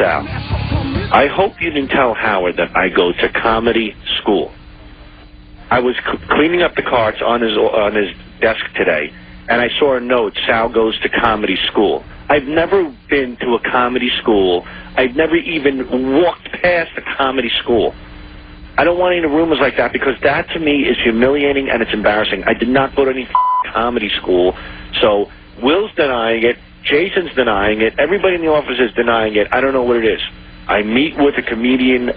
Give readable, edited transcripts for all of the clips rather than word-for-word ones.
Sal, I hope you didn't tell Howard that I go to comedy school. I was cleaning up the carts on his desk today, and I saw a note, Sal goes to comedy school. I've never been to a comedy school. I've never even walked past a comedy school. I don't want any rumors like that, because that to me is humiliating and it's embarrassing. I did not go to any comedy school. So Will's denying it. Jason's denying it. Everybody in the office is denying it. I don't know what it is. I meet with a comedian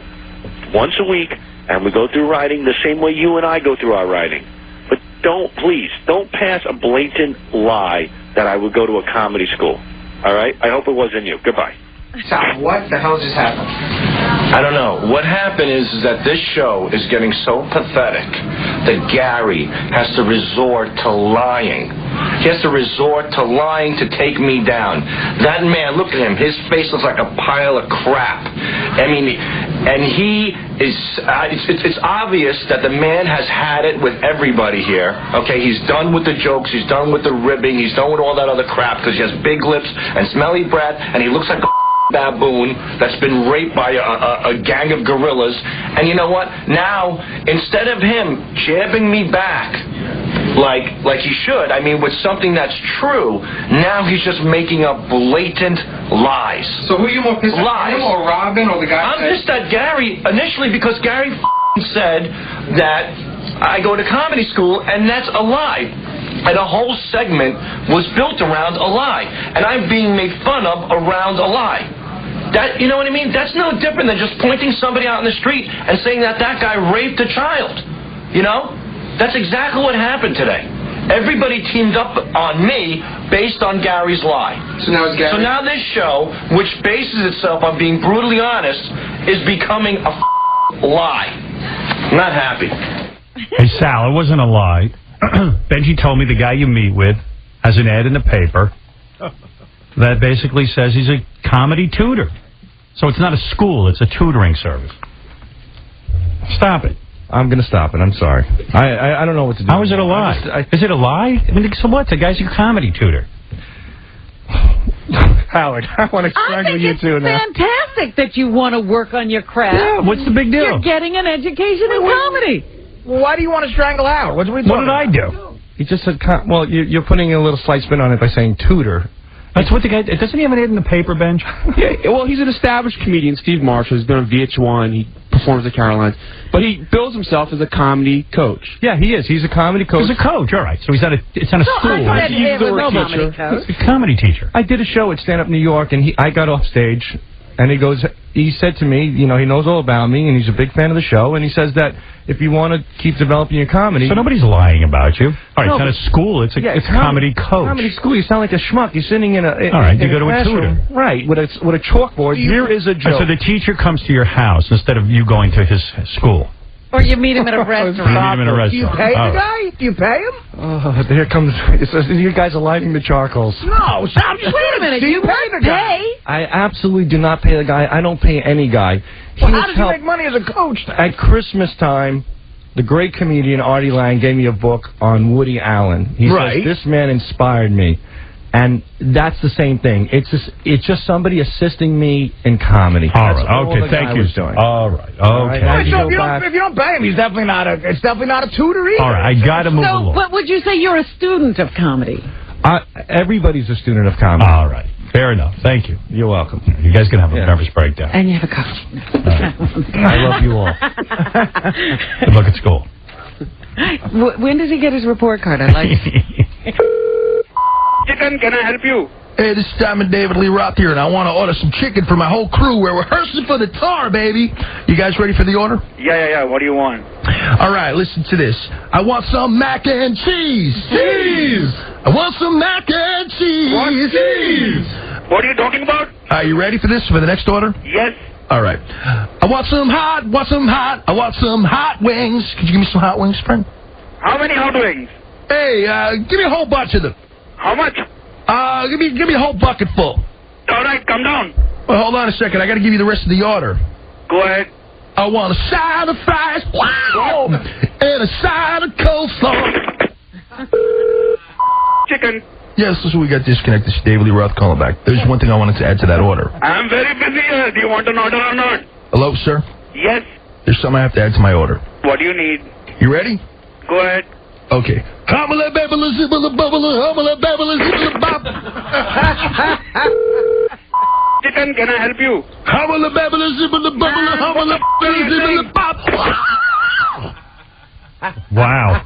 once a week, and we go through writing the same way you and I go through our writing. But please, don't pass a blatant lie that I would go to a comedy school. All right? I hope it wasn't you. Goodbye. Sal, what the hell just happened? I don't know. What happened is that this show is getting so pathetic that Gary has to resort to lying. He has to resort to lying to take me down. That man, look at him. His face looks like a pile of crap. I mean, and he is, it's obvious that the man has had it with everybody here. Okay, he's done with the jokes. He's done with the ribbing. He's done with all that other crap because he has big lips and smelly breath, and he looks like a baboon that's been raped by a gang of gorillas. And you know what? Now, instead of him jabbing me back like he should, I mean, with something that's true, now he's just making up blatant lies. So who are you more pissed at, him or Robin or the guy? I'm pissed at Gary initially because Gary said that I go to comedy school, and that's a lie. And a whole segment was built around a lie. And I'm being made fun of around a lie. That, you know what I mean? That's no different than just pointing somebody out in the street and saying that guy raped a child. You know? That's exactly what happened today. Everybody teamed up on me based on Gary's lie. So now this show, which bases itself on being brutally honest, is becoming a lie. I'm not happy. Hey, Sal, it wasn't a lie. Benji told me the guy you meet with has an ad in the paper that basically says he's a comedy tutor. So it's not a school, it's a tutoring service. Stop it. I'm going to stop it. I'm sorry. I don't know what to do. How is it a lie? Is it a lie? I mean, so what? The guy's a comedy tutor. Howard, I want to strangle you too now. It's fantastic that you want to work on your craft. Yeah, what's the big deal? You're getting an education in comedy. Well, why do you want to strangle Howard? What did I do? He just said, well, you're putting a little slight spin on it by saying tutor. That's what the guy... Doesn't he have an ad in the paper, Benj? Yeah, well, he's an established comedian, Steve Marshall. He's been on VH1. He performs at Caroline's. But he bills himself as a comedy coach. Yeah, he is. He's a comedy coach. He's a coach, all right. So he's not a... It's not a school. I thought it was a comedy coach. He's a comedy teacher. I did a show at Stand Up New York, and I got off stage, and he said to me, you know, he knows all about me, and he's a big fan of the show, and he says that if you want to keep developing your comedy... So nobody's lying about you. All right, it's not a school, it's a comedy coach. Comedy school, you sound like a schmuck. You're sitting in a... All right, you go to a tutor. Right, with a chalkboard. Here is a joke. So the teacher comes to your house instead of you going to his school. Or you meet him at a restaurant. You meet him in a restaurant. Do you pay the guy? Do you pay him? Oh, there comes... You guys are lighting the charcoals. No, stop. Wait a minute. Do you pay the guy? I absolutely do not pay the guy. I don't pay any guy. Well, how does he make money as a coach? At Christmas time, the great comedian Artie Lang gave me a book on Woody Allen. He says, this man inspired me. And that's the same thing. It's just somebody assisting me in comedy. All right. Okay, thank you. All right. Okay. So if you don't pay him, it's definitely not a tutor either. All right, I got to move along. But would you say you're a student of comedy? Everybody's a student of comedy. All right. Fair enough. Thank you. You're welcome. You guys can have a nervous breakdown. And you have a coach. I love you all. Good luck at school. When does he get his report card? I like it. Chicken, can I help you? Hey, this is Diamond David Lee Roth here, and I want to order some chicken for my whole crew. We're rehearsing for the Tar, baby. You guys ready for the order? Yeah. What do you want? All right, listen to this. I want some mac and cheese. Cheese! I want some mac and cheese. What? Cheese! What are you talking about? Are you ready for this, for the next order? Yes. All right. I want some hot, I want some hot wings. Could you give me some hot wings, friend? How many hot wings? Hey, give me a whole bunch of them. How much? Give me a whole bucket full. All right, come down. Well, hold on a second. I got to give you the rest of the order. Go ahead. I want a side of fries, wow, and a side of coleslaw. Chicken. Yes, listen, we got disconnected. It's David Lee Roth calling back. There's one thing I wanted to add to that order. I'm very busy here. Do you want an order or not? Hello, sir? Yes. There's something I have to add to my order. What do you need? You ready? Go ahead. Okay. Hamala babala zibala babala hamala babala zibala bop. Chicken, can I help you? Hamala babala zibala babala hamala babala zibala bop. Wow.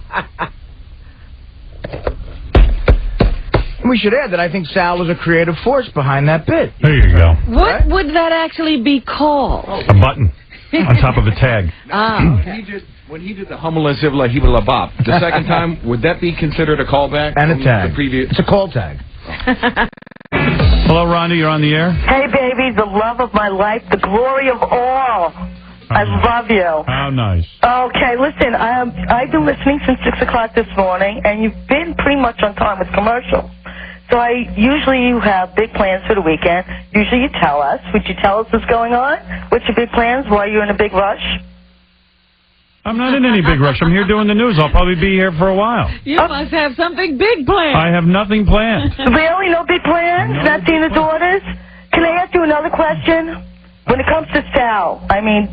We should add that I think Sal was a creative force behind that bit. There you go. What would that actually be called? A button on top of a tag. When he did the Humala Zibla Hibala Bop, the second time, would that be considered a callback? And a tag. The previous? It's a call tag. Hello, Rhonda. You're on the air. Hey, baby, the love of my life, the glory of all. I love you. How nice. Okay, listen, I've been listening since 6 o'clock this morning, and you've been pretty much on time with commercials. So usually you have big plans for the weekend. Usually you tell us. Would you tell us what's going on? What's your big plans? Why are you in a big rush? I'm not in any big rush. I'm here doing the news. I'll probably be here for a while. You must have something big planned. I have nothing planned. Really? No big plans? No. Not seeing the daughters? Can I ask you another question? When it comes to Sal, I mean,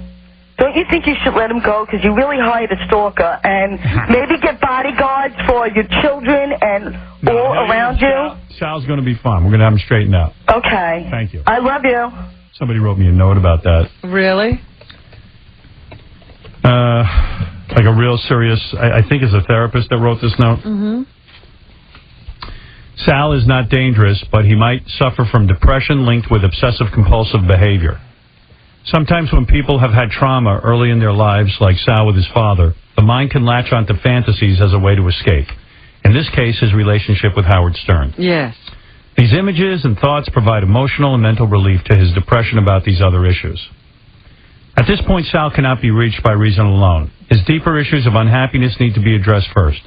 don't you think you should let him go? Because you really hired a stalker, and maybe get bodyguards for your children and all around you? Sal's going to be fun. We're going to have him straightened out. Okay. Thank you. I love you. Somebody wrote me a note about that. Really? Like a real serious, I think it's a therapist that wrote this note. Mm-hmm. Sal is not dangerous, but he might suffer from depression linked with obsessive-compulsive behavior. Sometimes when people have had trauma early in their lives, like Sal with his father, the mind can latch onto fantasies as a way to escape. In this case, his relationship with Howard Stern. Yes. These images and thoughts provide emotional and mental relief to his depression about these other issues. At this point, Sal cannot be reached by reason alone. His deeper issues of unhappiness need to be addressed first.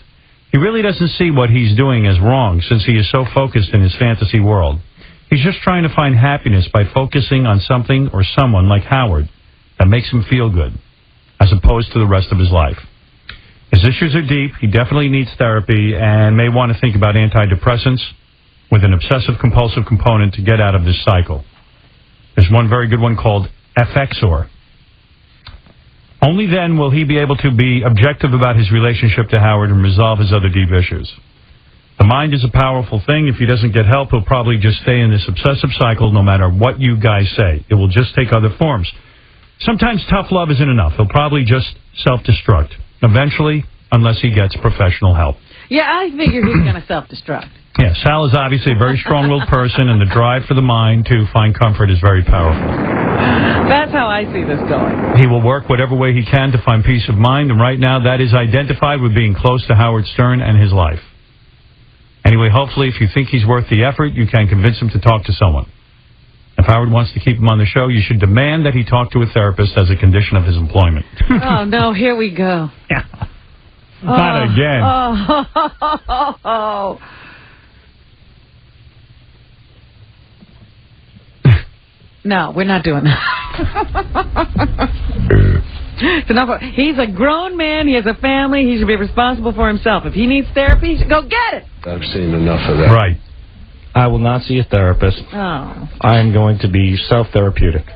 He really doesn't see what he's doing as wrong since he is so focused in his fantasy world. He's just trying to find happiness by focusing on something or someone like Howard that makes him feel good, as opposed to the rest of his life. His issues are deep. He definitely needs therapy and may want to think about antidepressants with an obsessive-compulsive component to get out of this cycle. There's one very good one called Effexor. Only then will he be able to be objective about his relationship to Howard and resolve his other deep issues. The mind is a powerful thing. If he doesn't get help, he'll probably just stay in this obsessive cycle no matter what you guys say. It will just take other forms. Sometimes tough love isn't enough. He'll probably just self-destruct. Eventually, unless he gets professional help. Yeah, I figure he's going to self-destruct. Yeah, Sal is obviously a very strong-willed person, and the drive for the mind to find comfort is very powerful. That's how I see this going. He will work whatever way he can to find peace of mind, and right now that is identified with being close to Howard Stern and his life. Anyway, hopefully, if you think he's worth the effort, you can convince him to talk to someone. If Howard wants to keep him on the show, you should demand that he talk to a therapist as a condition of his employment. Oh, no, here we go. Yeah. Not again. Oh. No, we're not doing that. He's a grown man. He has a family. He should be responsible for himself. If he needs therapy, he should go get it. I've seen enough of that. Right. I will not see a therapist. Oh. I am going to be self-therapeutic.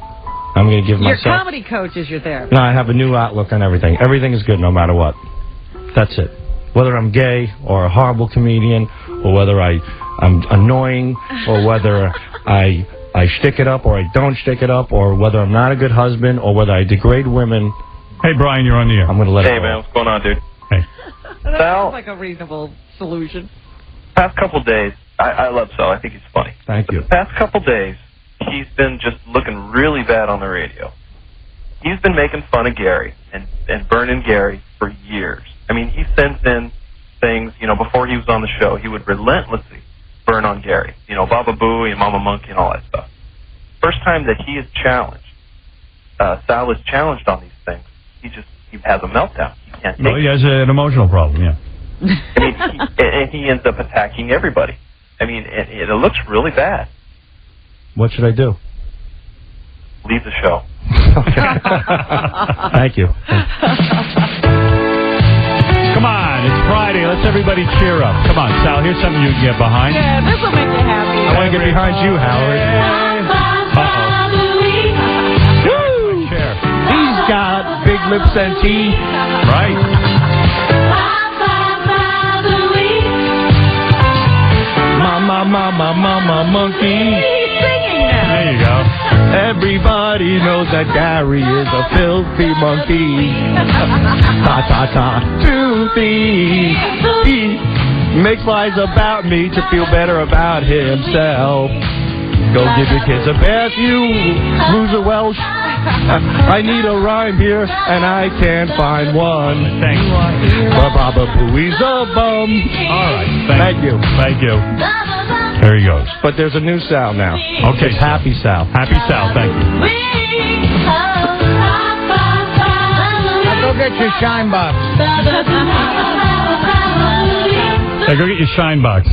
I'm going to give myself... Your comedy coach is your therapist. No, I have a new outlook on everything. Everything is good no matter what. That's it. Whether I'm gay or a horrible comedian, or whether I'm annoying, or whether I shtick it up or I don't shtick it up, or whether I'm not a good husband, or whether I degrade women. Hey, Brian, you're on the air. I'm going to let it go. Hey, man, what's going on, dude? Hey. That Sal, sounds like a reasonable solution. past couple days, I love Sal. I think he's funny. Thank you. The past couple days, he's been just looking really bad on the radio. He's been making fun of Gary and burning Gary for years. I mean, he sends in things, before he was on the show, he would relentlessly burn on Gary. Baba Booey and Mama Monkey and all that stuff. First time that he is challenged, Sal is challenged on these things, he has a meltdown. He can't take it. He has an emotional problem, yeah. I mean, he ends up attacking everybody. I mean, it looks really bad. What should I do? Leave the show. Thank you. Come on. on. It's Friday. Let's everybody cheer up. Come on, Sal. Here's something you can get behind. Yeah, this will make you happy. I want to get behind you, Howard. Woo! Chair. He's got big lips and teeth. Right. Mama, monkey. He's singing now. There you go. Everybody knows that Gary is a filthy monkey. Ta. Toothy. He makes lies about me to feel better about himself. Go give your kids a bath, you loser Welsh. I need a rhyme here, and I can't find one. Thanks. Baba Booey's a bum. All right. Thank you. Thank you. There he goes. But there's a new Sal now. Okay, it's Happy Sal. Happy Sal, thank you. Now go get your shine box. Hey, go get your shine box.